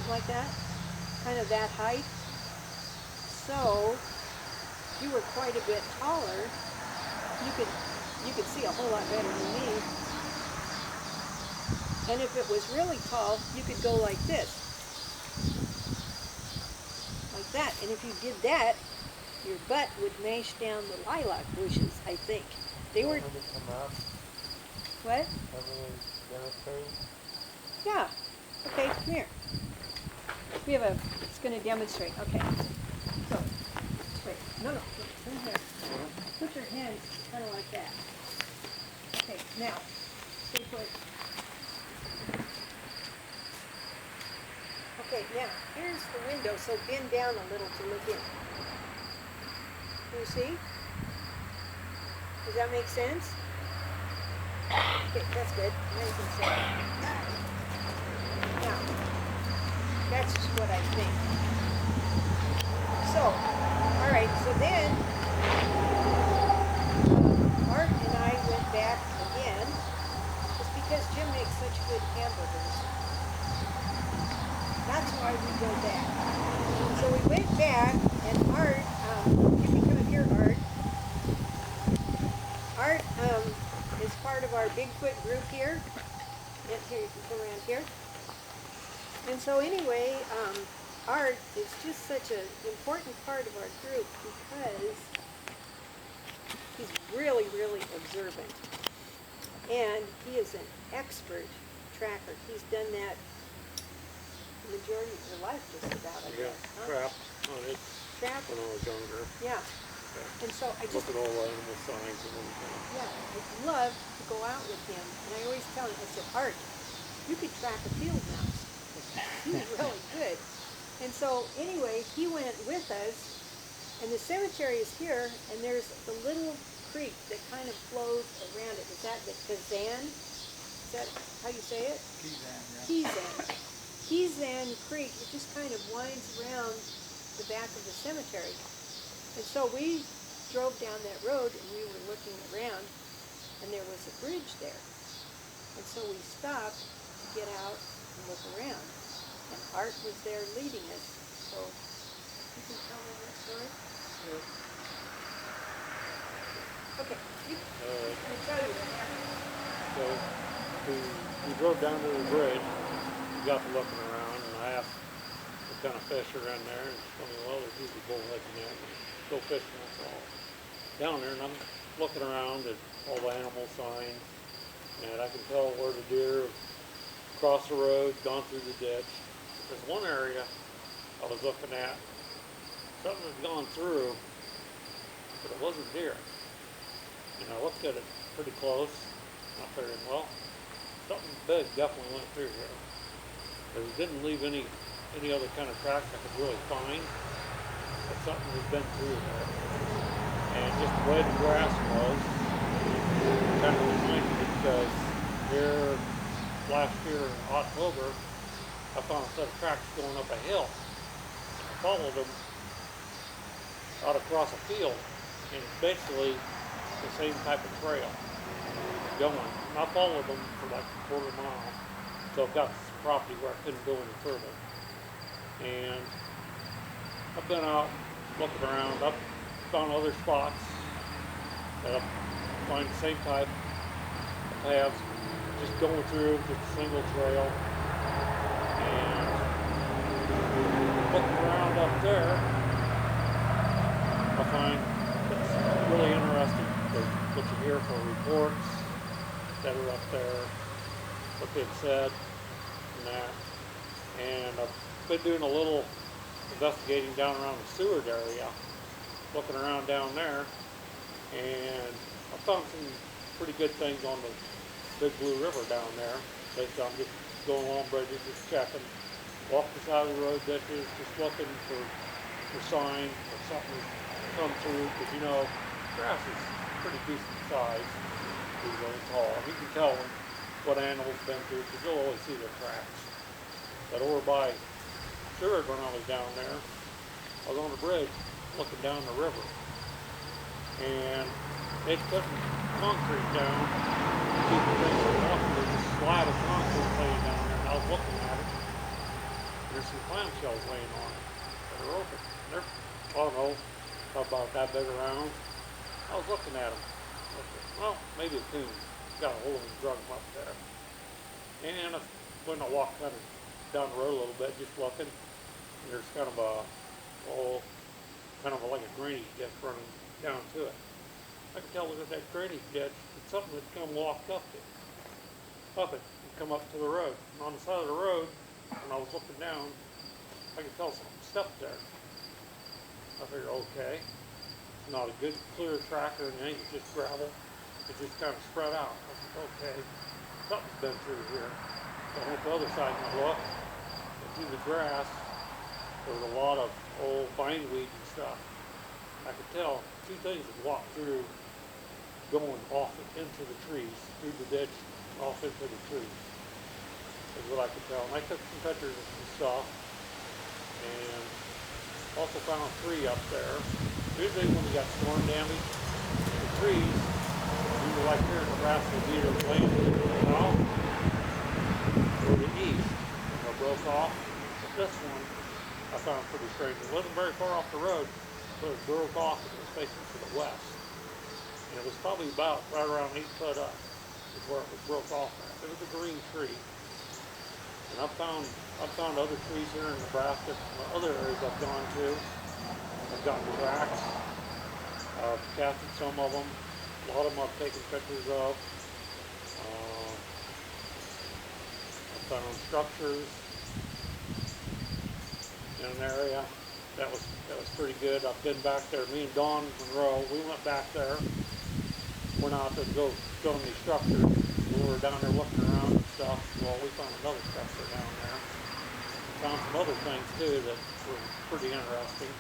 something like that, kind of that height. So you were quite a bit taller. You could see a whole lot better than me. And if it was really tall, you could go like this, like that. And if you did that, your butt would mash down the lilac bushes, I think. They were. Come up. What? Demonstrate. Yeah. Okay, come here. We have a. It's going to demonstrate. Okay. So, wait. No. Come here. Put your hands kind of like that. Okay. Now, stay put. Okay. Now, here's the window. So bend down a little to look in. Can you see? Does that make sense? Okay, that's good. Now you can see. Now, that's what I think. So, all right, so then Art and I went back again, just because Jim makes such good hamburgers. That's why we go back. So we went back, and Art, you can come up here, Art. Art is part of our Bigfoot group here. And here, you can come around here. And so anyway, Art is just such an important part of our group because he's really, really observant. And he is an expert tracker. He's done that the majority of your life just about, I guess. Huh? Trapped on it Trapped? when I was younger. Yeah. And so I just... Look at all the animal signs and everything. Yeah, I'd love to go out with him. And I always tell him, I said, Art, you could track a field mouse. He's really good. And so anyway, he went with us, and the cemetery is here, and there's the little creek that kind of flows around it. Is that the Kezan? Is that how you say it? Kezan, yeah. Kezan. Kezan Creek, it just kind of winds around the back of the cemetery. And so we drove down that road, and we were looking around, and there was a bridge there. And so we stopped to get out and look around. And Art was there leading us. So you can tell me that story? Yeah. Okay, you can tell you what happened. So we drove down to the bridge, we got to looking around, and I asked what kind of fish are in there, and she told me, well, there's usually bullheads in there. Go fishing, that's all. Down there, and I'm looking around at all the animal signs, and I can tell where the deer have crossed the road, gone through the ditch. There's one area I was looking at, something had gone through, but it wasn't deer. And I looked at it pretty close, and I figured, well, something big definitely went through here. But it didn't leave any other kind of tracks I could really find. But something had been through there. And just the way the grass was, kind of reminded me because here last year in October, I found a set of tracks going up a hill. I followed them out across a field, and it's basically the same type of trail going. And I followed them for like a quarter mile, so I got to some property where I couldn't go any further. And I've been out looking around. I've found other spots that I find the same type of paths, just going through just a single trail. And looking around up there, I find it's really interesting. What you hear for reports that are up there, what they've said, and that. And I've been doing a little investigating down around the Seward area, looking around down there, and I found some pretty good things on the Big Blue River down there. Basically, I'm just going along bridges, just checking, walk the side of the road ditches, just looking for signs or something come through, because you know, grass is pretty decent size, it's really tall. You can tell what animals been through, because you'll always see their tracks. But over by Seward, when I was down there, I was on the bridge looking down the river, and they'd putting concrete down to keep the things from walking. There's a slab of concrete laying down there, and I was looking at it, There's some clamshells laying on it that are open. They're, I don't know, about that big around. I was looking at them. Well, maybe a coon got a hold of them and drug them up there. And when I walked kind of down the road a little bit, just looking, and there's kind of a, like a drainage ditch running down to it. I could tell that that drainage ditch, it's something that come walked up it, and come up to the road. And on the side of the road, when I was looking down, I could tell something stepped there. I figured, okay, it's not a good clear track or anything, it's just gravel. It just kind of spread out. I said, okay, something's been through here. So I went to the other side and looked, and through the grass, there was a lot of old bindweed and stuff. I could tell two things had walked through, going off into the trees, through the ditch, off into the trees, is what I could tell. And I took some pictures of some stuff, and also found a tree up there. Usually when we got storm damage, the trees, we were like here in Nebraska, either landed south or the east, and they broke off. But this one, I found pretty strange. It wasn't very far off the road, but it broke off and it was facing to the west. And it was probably about right around 8 foot up is where it was broke off at. It was a green tree. And I've found other trees here in Nebraska, other areas I've gone to. I've gotten tracks. I've casted some of them. A lot of them I've taken pictures of. I've found structures in an area that was pretty good. I've been back there. Me and Dawn Monroe, we went back there. Went out there to go film these structures. We were down there looking around and stuff. Well, we found another structure down there. Found some other things too that were pretty interesting.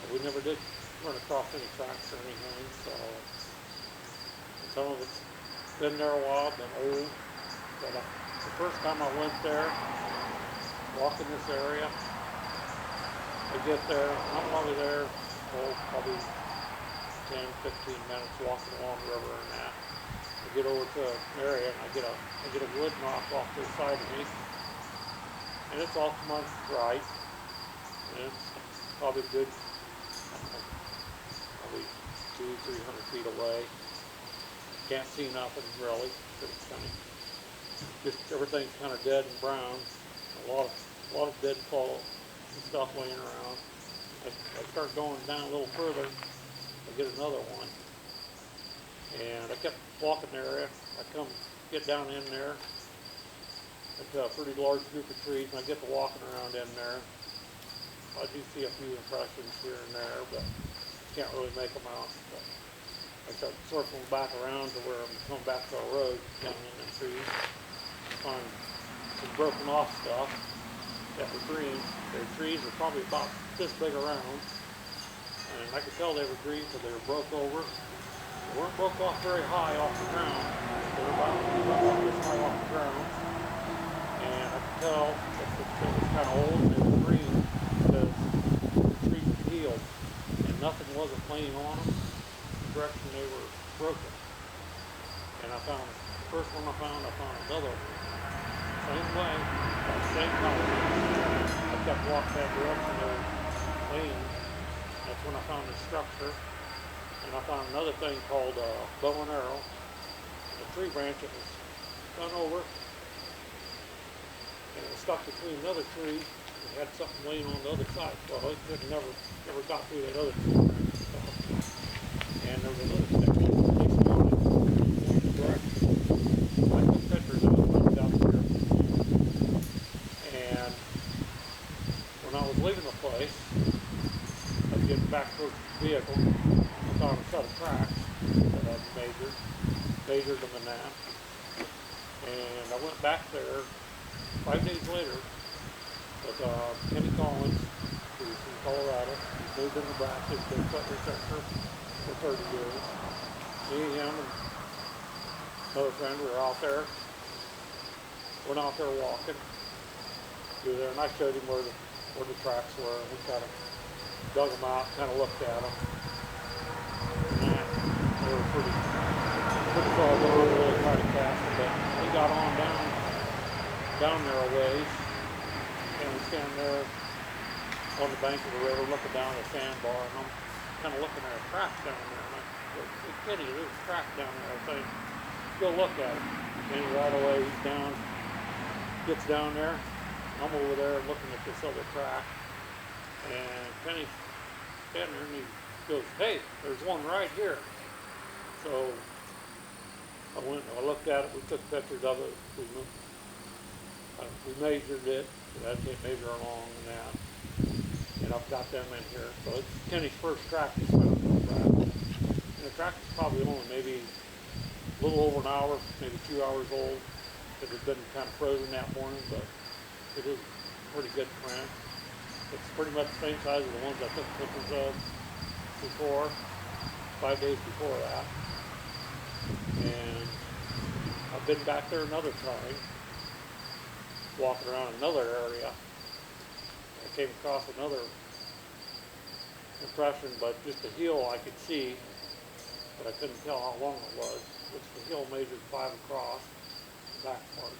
But we never did run across any tracks or anything. So some of it's been there a while, been old. But the first time I went there, walking this area, I get there, I'm probably there, probably 10, 15 minutes walking along the river and that. I get over to an area and I get a wood knock off to the side of me. And it's off to my right. And it's probably good, probably 200-300 feet away. Can't see nothing really. It's kind of, just everything's kind of dead and brown. A lot of dead fall and stuff laying around. I start going down a little further. I get another one, and I kept walking the area. I get down in there into a pretty large group of trees, and I get to walking around in there. I do see a few impressions here and there, but can't really make them out. But I start circling back around to where I'm coming back to a road down in the trees. Find some broken off stuff that were green. Their trees were probably about this big around. And I could tell they were green because they were broke over. They weren't broke off very high off the ground. They were about this high off the ground. And I could tell that it was kind of old and they were green because the trees were healed. And nothing wasn't laying on them the direction they were broken. And I found, the first one I found another one. Same way, same color. I kept walking that direction they were laying. That's when I found this structure, and I found another thing called bow and arrow. A tree branch that was done over, and it was stuck between another tree. It had something laying on the other side. Well, it never got through that other tree branch and stuff. And there was another section that they found it in the direction. I took pictures of it when I was out here. And when I was leaving the place, getting back towards the vehicle, I found a set of tracks that I'd measured them in that. And I went back there 5 days later with Kenny Collins, who's from Colorado. He's moved in Nebraska, he's been a Bigfoot researcher for 30 years. Me, him, and another friend were out there. Went out there walking through there, and I showed him where the tracks were, and we kind of dug them out, kind of looked at them. And they were pretty far gone, really trying to cast them, but we got on down there a ways, and we standing there on the bank of the river looking down at the sandbar, and I'm kind of looking at a crack down there. And I go, hey, Kenny, there's a crack down there. I say, go look at it. And right away he's down, gets down there. I'm over there looking at this other crack, and Kenny's standing there and he goes, hey, there's one right here. So I went and I looked at it. We took pictures of it. We measured it. I can't measure along and that. And I've got them in here. So it's Kenny's first track he's found in the track. And the track is probably only maybe a little over an hour, maybe 2 hours old. It had been kind of frozen that morning, but it is pretty good print. It's pretty much the same size as the ones I took pictures of before, 5 days before that. And I've been back there another time, walking around another area. I came across another impression, but just a heel I could see, but I couldn't tell how long it was, which the heel measured 5 across, the back part.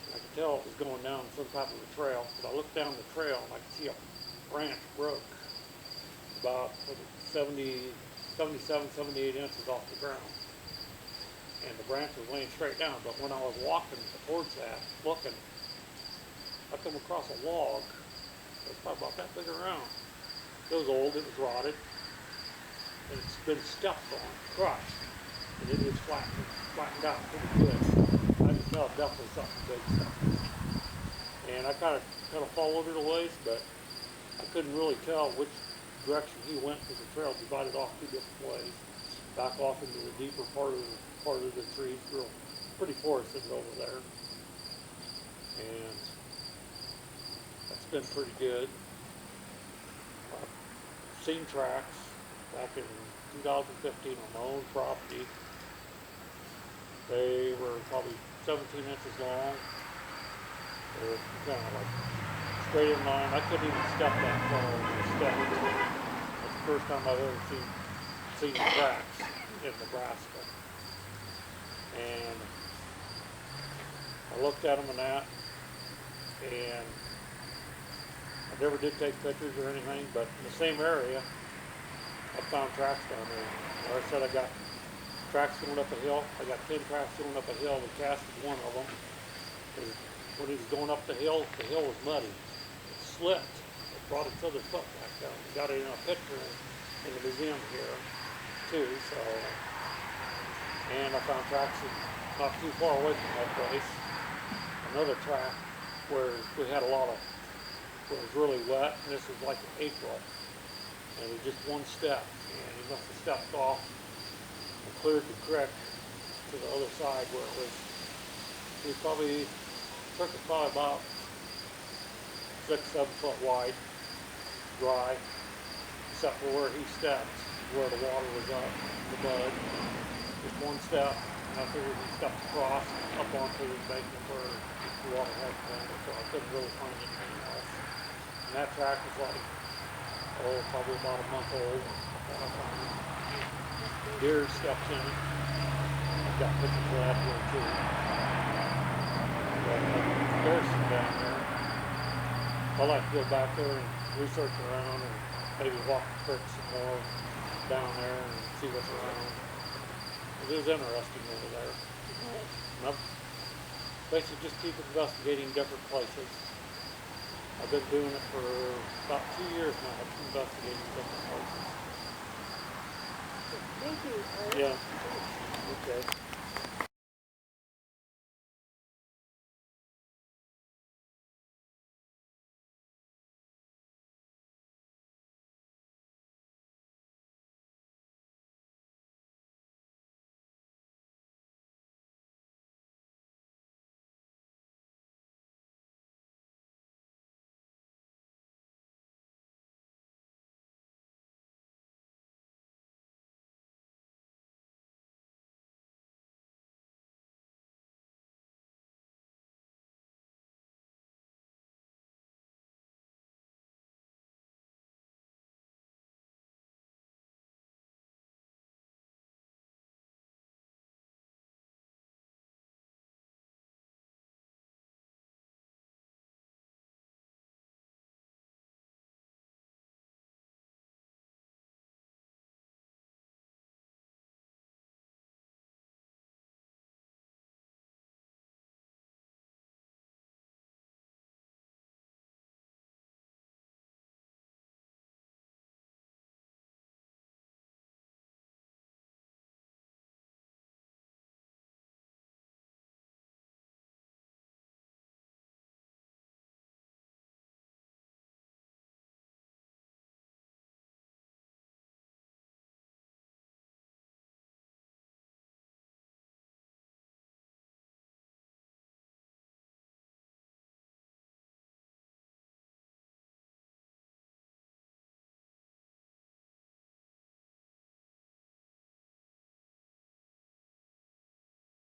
I could tell it was going down some type of a trail, but I looked down the trail and I could see a branch broke about 77, 78 inches off the ground. And the branch was laying straight down, but when I was walking towards that, looking, I come across a log that was probably about that big around. It was old, it was rotted, and it's been stepped on, crushed, and it is flattened out pretty good. I can tell definitely something big stuff. And I kind of followed it a ways, but I couldn't really tell which direction he went because the trail divided off 2 different ways, back off into the deeper part of the trees, real pretty forested over there. And that's been pretty good. I've seen tracks back in 2015 on my own property. They were probably 17 inches long. They were kind of like straight in line. I couldn't even step that far on the steps. That's the first time I've ever seen tracks in Nebraska. And I looked at them and that, and I never did take pictures or anything, but in the same area, I found tracks down there. Like I said, I got tracks going up a hill. I got 10 tracks going up a hill. We casted one of them. When he was going up the hill was muddy. It slipped. It brought its other foot back down. We got it in a picture in the museum here, too. So, and I found tracks not too far away from that place. Another track where we had a lot of, where it was really wet, and this was like in April. And it was just one step, and he must have stepped off and cleared the creek to the other side where it was. He probably took it probably about 6-7 foot wide, dry, except for where he stepped, where the water was up, the mud. Just one step, and I figured he stepped across up onto the embankment where the water had been, so I couldn't really find anything else. And that track was like, probably about a month old when I found it. Deer stepped in it. I've got pictures of that here too. But Garrison down there. I like to go back there and research around and maybe walk the creek some more down there and see what's around. It is interesting over there. And I've basically just keep investigating different places. I've been doing it for about 2 years now, investigating different places. Thank you. Yeah. Okay.